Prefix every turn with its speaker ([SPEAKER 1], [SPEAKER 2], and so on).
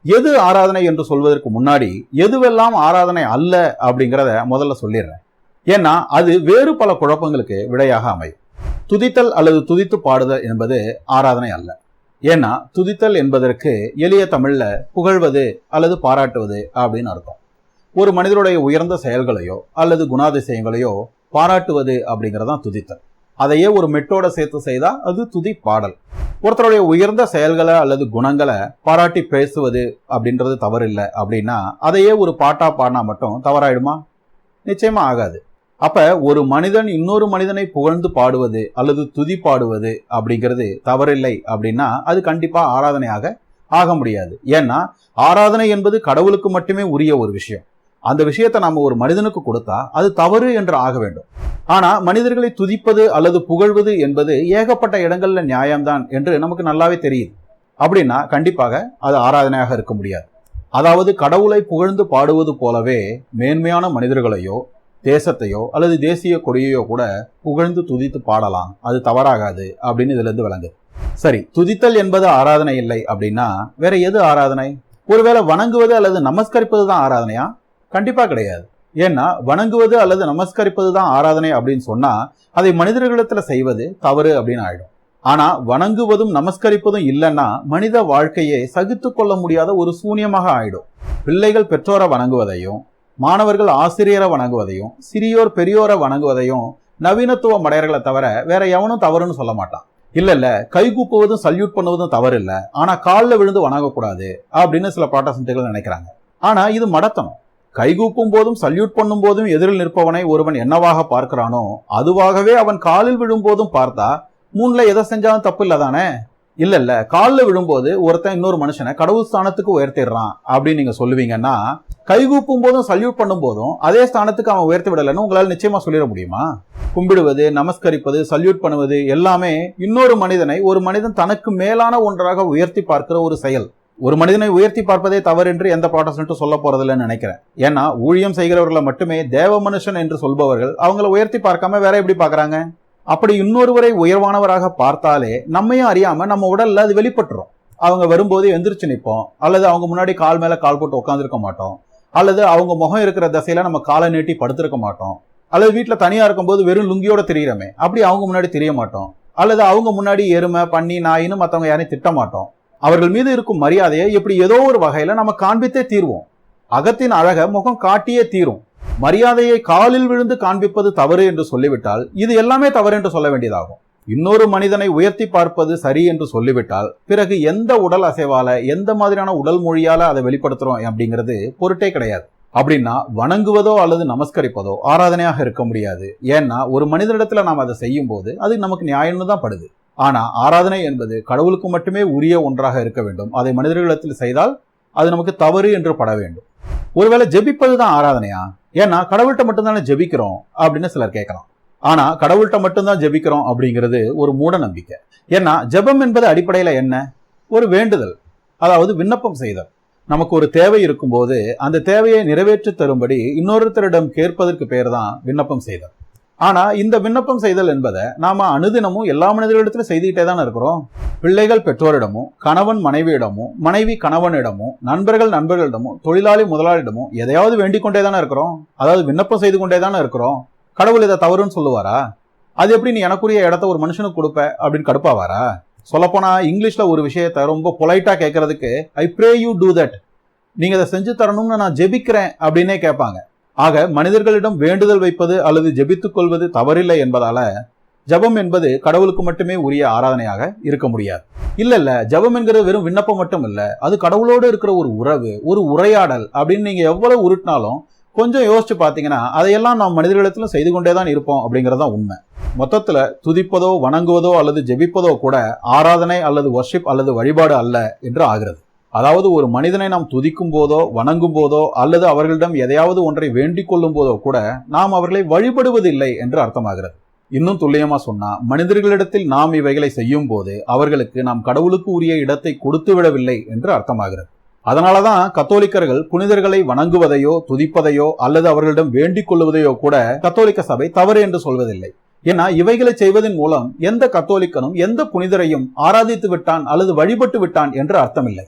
[SPEAKER 1] எது ஆராதனை என்று சொல்வதற்கு முன்னாடி எதுவெல்லாம் ஆராதனை அல்ல அப்படிங்கிறத முதல்ல சொல்லிடுறேன். ஏன்னா அது வேறு பல குழப்பங்களுக்கு விடையாக அமையும். துதித்தல் அல்லது துதித்து பாடுதல் என்பது ஆராதனை அல்ல. ஏன்னா துதித்தல் என்பதற்கு எளிய தமிழ்ல புகழ்வது அல்லது பாராட்டுவது அப்படின்னு அர்த்தம். ஒரு மனிதருடைய உயர்ந்த செயல்களையோ அல்லது குணாதிசயங்களையோ பாராட்டுவது அப்படிங்கிறதான் துதித்தல். அதையே ஒரு மெட்டோட சேர்த்து செய்தா அது துதி பாடல். ஒருத்தருடைய உயர்ந்த செயல்களை அல்லது குணங்களை பாராட்டி பேசுவது அப்படின்றது தவறு இல்லை அப்படின்னா அதையே ஒரு பாட்டா பாடினா மட்டும் தவறாயிடுமா? நிச்சயமா ஆகாது. அப்ப ஒரு மனிதன் இன்னொரு மனிதனை புகழ்ந்து பாடுவது அல்லது துதி பாடுவது அப்படிங்கிறது தவறில்லை அப்படின்னா அது கண்டிப்பா ஆராதனையாக ஆக முடியாது. ஏன்னா ஆராதனை என்பது கடவுளுக்கு மட்டுமே உரிய ஒரு விஷயம். அந்த விஷயத்தை நாம ஒரு மனிதனுக்கு கொடுத்தா அது தவறு என்று ஆக வேண்டும். ஆனா மனிதர்களை துதிப்பது அல்லது புகழ்வது என்பது ஏகப்பட்ட இடங்கள்ல நியாயம்தான் என்று நமக்கு நல்லாவே தெரியுது. அப்படின்னா கண்டிப்பாக அது ஆராதனையாக இருக்க முடியாது. அதாவது கடவுளை புகழ்ந்து பாடுவது போலவே மேன்மையான மனிதர்களையோ தேசத்தையோ அல்லது தேசிய கொடியையோ கூட புகழ்ந்து துதித்து பாடலாம், அது தவறாகாது அப்படின்னு இதுல இருந்து விளங்குது. சரி, துதித்தல் என்பது ஆராதனை இல்லை அப்படின்னா வேற எது ஆராதனை? ஒருவேளை வணங்குவது அல்லது நமஸ்கரிப்பது தான் ஆராதனையா? கண்டிப்பா கிடையாது. ஏன்னா வணங்குவது அல்லது நமஸ்கரிப்பது தான் ஆராதனை அப்படின்னு சொன்னா அதை மனிதர்களிடத்துல செய்வது தவறு அப்படின்னு ஆயிடும். ஆனா வணங்குவதும் நமஸ்கரிப்பதும் இல்லைன்னா மனித வாழ்க்கையை சகித்து கொள்ள முடியாத ஒரு சூன்யமாக ஆயிடும். பிள்ளைகள் பெற்றோரை வணங்குவதையும் மாணவர்கள் ஆசிரியரை வணங்குவதையும் சிறியோர் பெரியோரை வணங்குவதையும் நவீனத்துவ மடையர்களை தவிர வேற எவனும் தவறுன்னு சொல்ல மாட்டான். இல்ல கைகூப்புவதும் சல்யூட் பண்ணுவதும் தவறு இல்லை, ஆனா காலில் விழுந்து வணங்கக்கூடாது அப்படின்னு சில ப்ராட்டஸ்டன்ட்கள் நினைக்கிறாங்க. ஆனா இது மடத்தனம். கைகூப்பும் போதும் சல்யூட் பண்ணும் போதும் எதிரில் நிற்பவனை ஒருவன் என்னவாக பார்க்கிறானோ அதுவாகவே அவன் காலில் விழும் போதும் பார்த்தா மூணுல எதை செஞ்சாலும் தப்பு இல்லதானே? இல்ல காலில் விழும்போது ஒருத்தன் இன்னொரு மனுஷனை கடவுள் ஸ்தானத்துக்கு உயர்த்திடுறான் அப்படின்னு நீங்க சொல்லுவீங்கன்னா கைகூப்பும் போதும் சல்யூட் பண்ணும் போதும் அதே ஸ்தானத்துக்கு அவன் உயர்த்தி விடலன்னு உங்களால நிச்சயமா சொல்லிட முடியுமா? கும்பிடுவது, நமஸ்கரிப்பது, சல்யூட் பண்ணுவது எல்லாமே இன்னொரு மனிதனை ஒரு மனிதன் தனக்கு மேலான ஒன்றாக உயர்த்தி பார்க்கிற ஒரு செயல். ஒரு மனிதனை உயர்த்தி பார்ப்பதே தவறு என்று எந்த ப்ராட்டஸ்டன்ட்டும் சொல்ல போறதில்லைன்னு நினைக்கிறேன். ஏன்னா ஊழியம் செய்கிறவர்களை மட்டுமே தேவ மனுஷன் என்று சொல்பவர்கள் அவங்கள உயர்த்தி பார்க்காம வேற எப்படி பாக்குறாங்க? அப்படி இன்னொருவரை உயர்வானவராக பார்த்தாலே நம்மையும் அறியாம நம்ம உடல்ல அது வெளிப்பட்டுரும். அவங்க வரும்போது எந்திரிச்சு நிற்போம், அல்லது அவங்க முன்னாடி கால் மேல கால் போட்டு உட்காந்துருக்க மாட்டோம், அல்லது அவங்க முகம் இருக்கிற திசையில நம்ம காலை நீட்டி படுத்திருக்க மாட்டோம், அல்லது வீட்டுல தனியா இருக்கும்போது வெறும் லுங்கியோட தெரியறமே அப்படி அவங்க முன்னாடி தெரிய மாட்டோம், அல்லது அவங்க முன்னாடி எருமை பன்னி நாயின்னு மத்தவங்க யாரையும் திட்ட மாட்டோம். அவர்கள் மீது இருக்கும் மரியாதையை இப்படி ஏதோ ஒரு வகையில நம்ம காண்பித்தே தீர்வோம். அகத்தின் அழக முகம் காட்டியே தீரும். மரியாதையை காலில் விழுந்து காண்பிப்பது தவறு என்று சொல்லிவிட்டால் இது எல்லாமே தவறு என்று சொல்ல வேண்டியதாகும். இன்னொரு மனிதனை உயர்த்தி பார்ப்பது சரி என்று சொல்லிவிட்டால் பிறகு எந்த உடல் அசைவால எந்த மாதிரியான உடல் மொழியால அதை வெளிப்படுத்துறோம் அப்படிங்கிறது பொருட்டே கிடையாது. அப்படின்னா வணங்குவதோ அல்லது நமஸ்கரிப்பதோ ஆராதனையாக இருக்க முடியாது. ஏன்னா ஒரு மனிதனிடத்துல நாம் அதை செய்யும் போது அது நமக்கு நியாயம்னு தான் படுது. ஆனா ஆராதனை என்பது கடவுளுக்கு மட்டுமே உரிய ஒன்றாக இருக்க வேண்டும். அதை மனிதர்களிடத்தில் செய்தால் அது நமக்கு தவறு என்று பட வேண்டும். ஒருவேளை ஜெபிப்பது தான் ஆராதனையா? ஏன்னா கடவுள்கிட்ட மட்டும்தானே ஜெபிக்கிறோம் அப்படின்னு சிலர் கேட்கலாம். ஆனா கடவுள்கிட்ட மட்டும்தான் ஜெபிக்கிறோம் அப்படிங்கிறது ஒரு மூட நம்பிக்கை. ஏன்னா ஜெபம் என்பது அடிப்படையில என்ன? ஒரு வேண்டுதல், அதாவது விண்ணப்பம் செய்தல். நமக்கு ஒரு தேவை இருக்கும்போது அந்த தேவையை நிறைவேற்றி தரும்படி இன்னொருத்தரிடம் கேட்பதற்கு பேர் தான் விண்ணப்பம் செய்தல். ஆனா இந்த விண்ணப்பம் செய்தல் என்பதை நாம அனுதினமும் எல்லா மனிதர்களிடத்திலும் செய்துகிட்டே தான் இருக்கிறோம். பிள்ளைகள் பெற்றோரிடமும், கணவன் மனைவியிடமும், மனைவி கணவனிடமும், நண்பர்கள் நண்பர்களிடமும், தொழிலாளி முதலாளியிடமும் எதையாவது வேண்டிக் கொண்டே தானே இருக்கிறோம். அதாவது விண்ணப்பம் செய்து கொண்டே தானே இருக்கிறோம். கடவுள் இதை தவறுன்னு சொல்லுவாரா? அது எப்படி நீ எனக்குரிய இடத்த ஒரு மனுஷனுக்கு கொடுப்ப அப்படின்னு கடுப்பாவாரா? சொல்லப்போனா இங்கிலீஷ்ல ஒரு விஷயத்த ரொம்ப பொலைட்டா கேட்கறதுக்கு I pray you do that, நீங்க அதை செஞ்சு தரணும்னு நான் ஜெபிக்கிறேன் அப்படின்னே கேட்பாங்க. ஆக மனிதர்களிடம் வேண்டுதல் வைப்பது அல்லது ஜெபித்துக் கொள்வது தவறில்லை என்பதால ஜபம் என்பது கடவுளுக்கு மட்டுமே உரிய ஆராதனையாக இருக்க முடியாது. இல்ல ஜபம் என்கிறது வெறும் விண்ணப்பம் மட்டும் இல்ல, அது கடவுளோடு இருக்கிற ஒரு உறவு, ஒரு உரையாடல் அப்படின்னு நீங்க எவ்வளவு உருட்டினாலும் கொஞ்சம் யோசிச்சு பாத்தீங்கன்னா அதையெல்லாம் நாம் மனிதர்களிடத்துல செய்து கொண்டேதான் இருப்போம் அப்படிங்கறதுதான் உண்மை. மொத்தத்துல துதிப்பதோ வணங்குவதோ அல்லது ஜெபிப்பதோ கூட ஆராதனை அல்லது வர்ஷிப் அல்லது வழிபாடு அல்ல என்று ஆகிறது. அதாவது ஒரு மனிதனை நாம் துதிக்கும் போதோ வணங்கும் போதோ அல்லது அவர்களிடம் எதையாவது ஒன்றை வேண்டிக் கொள்ளும் போதோ கூட நாம் அவர்களை வழிபடுவதில்லை என்று அர்த்தமாகிறது. இன்னும் துல்லியமா சொன்னா மனிதர்களிடத்தில் நாம் இவைகளை செய்யும் போது அவர்களுக்கு நாம் கடவுளுக்கு உரிய இடத்தை கொடுத்து விடவில்லை என்று அர்த்தமாகிறது. அதனாலதான் கத்தோலிக்கர்கள் புனிதர்களை வணங்குவதையோ துதிப்பதையோ அல்லது அவர்களிடம் வேண்டிக் கொள்வதையோ கூட கத்தோலிக்க சபை தவறு என்று சொல்வதில்லை. ஏன்னா இவைகளை செய்வதன் மூலம் எந்த கத்தோலிக்கனும் எந்த புனிதரையும் ஆராதித்து விட்டான் அல்லது வழிபட்டு விட்டான் என்று அர்த்தமில்லை.